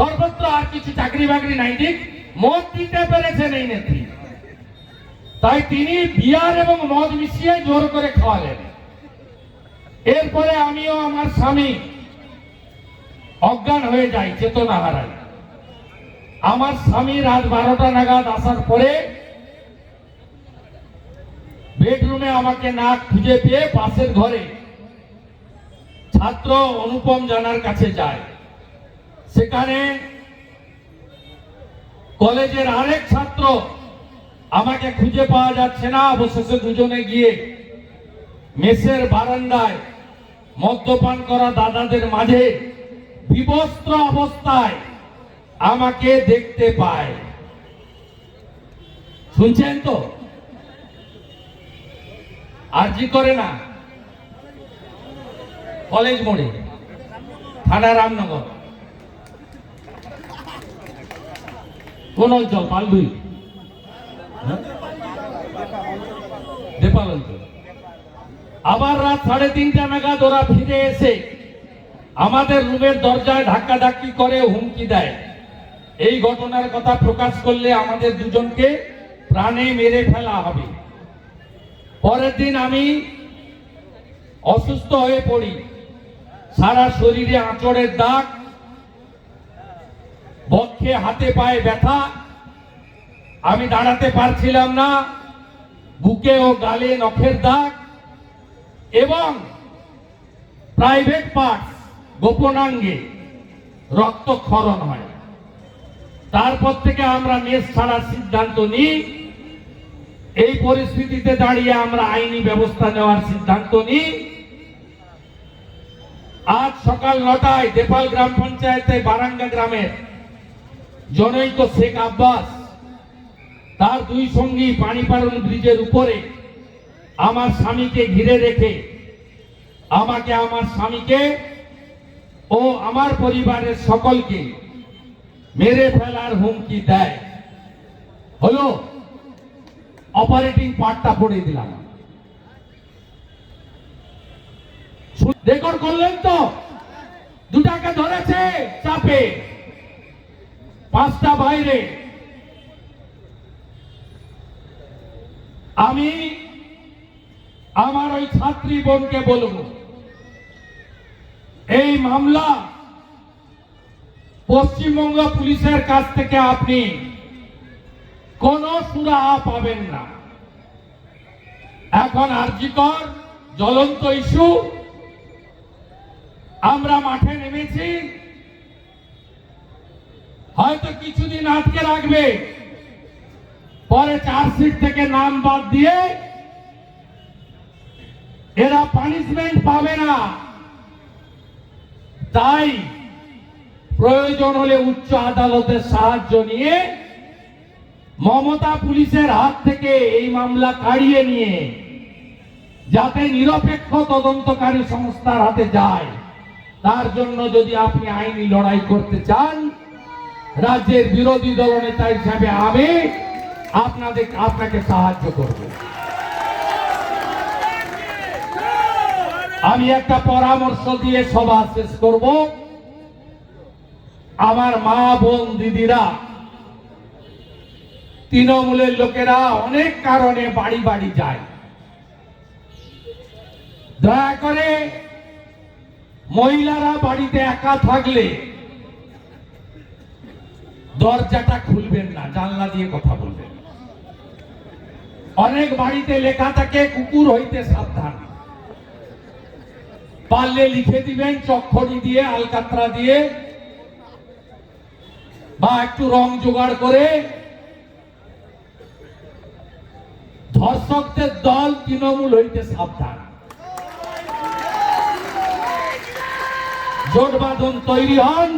সর্বত্র আর কিছু চাকরি বাকরি নাই, ঠিক মদ দিতে পেরেছেন এই নেত্রী, তাই তিনি বিয়ার এবং মদ মিশিয়ে জোর করে খাওয়ালেন। এরপরে আমিও আমার স্বামী অজ্ঞান হয়ে যাই, চেতনা হারাই। আমার স্বামী রাত 12টা নাগাদ আসার পরে বেডরুমে আমাকে না খুঁজে পেয়ে পাশের ঘরে ছাত্র অনুপম জানার কাছে যায়। সেখানে কলেজের আরেক ছাত্র আমাকে খুঁজে পাওয়া যাচ্ছে না, অবশেষে দুজনে গিয়ে মেসের বারান্দায় মদ্যপান করা দাদাদের মাঝে বিবস্ত্র অবস্থায় আমাকে দেখতে পায়। শুনছেন তো? আরজি করে না, কলেজ মোড়ে, থানা রামনগর, কোন অঞ্চল? পালগুই, নেপাল অঞ্চল। আবার রাত 3:30 নাগাদ ওরা ফিরে এসে আমাদের রুমের দরজায় ধাক্কাধাক্কি করে হুমকি দেয়, এই ঘটনার কথা প্রকাশ করলে আমাদের দুজনকে প্রাণে মেরে ফেলা হবে। পরের দিন আমি অসুস্থ হয়ে পড়ি, সারা শরীরে আঁচড়ের দাগ, বক্ষে হাতে পায়ে ব্যথা, আমি দাঁড়াতে পারছিলাম না, বুকে ও গালে নখের দাগ এবং প্রাইভেট পার্টস গোপনাঙ্গে রক্তক্ষরণ হয়। তারপর থেকে আমরা মেস ছাড়ার সিদ্ধান্ত নিই। এই পরিস্থিতিতে দাঁড়িয়ে আমরা আইনি ব্যবস্থা নেওয়ার সিদ্ধান্ত নিই। আজ সকাল 9টায় দেপাল গ্রাম পঞ্চায়েতে বারাঙ্গা গ্রামের জনৈক শেখ আব্বাস তার দুই সঙ্গী পানিপাড়ন ব্রিজের উপরে আমার স্বামীকে ঘিরে রেখে আমাকে, আমার স্বামীকে ও আমার পরিবারের সকলকে মেরে ফেলার হুমকি দেয়। হলো অপারেটিং পার্টটা পড়ে দিলাম, রেকর্ড করলেন তো? দুটাকে ধরেছে চাপে, 5টা বাইরে। আমি আমার ওই ছাত্রী বোনকে বলবো, এই মামলা পশ্চিমবঙ্গ পুলিশের কাছ থেকে আপনি কোন সুরাহা পাবেন না। এখন আরজি কর জ্বলন্ত ইস্যু, আমরা মাঠে নেমেছি, হয়তো কিছুদিন আটকে রাখবে, পরে চার্জশিট থেকে নাম বাদ দিয়ে এরা পানিশমেন্ট পাবে না। তাই প্রয়োজন হলে উচ্চ আদালতের সাহায্য নিয়ে মমতা পুলিশের হাত থেকে এই মামলা কাড়িয়ে নিয়ে যাতে নিরপেক্ষ তদন্তকারী সংস্থার হাতে যায়, তার জন্য যদি আপনি আইনি লড়াই করতে চান, রাজ্যের বিরোধী দলনেতা হিসাবে আমি আপনাকে সাহায্য করব। আমি একটা পরামর্শ দিয়ে সভা শেষ করব। আমার মা বোন দিদিরা, তৃণমূলের লোকেরা অনেক কারণে বাড়ি বাড়ি যায়, দয়া করে মহিলারা বাড়িতে একা থাকলে দরজাটা খুলবেন না, জানলা দিয়ে কথা বলবেন। অনেক বাড়িতে লেখা থাকে কুকুর হইতে সাবধান, পারলে লিখে দিবেন চকখড়ি দিয়ে, আলকাতরা দিয়ে বা একটু রং জোগাড় করে। ধর্ষকদের দল তৃণমূল হইতে সাবধান। জোট বাঁধন তৈরি হন,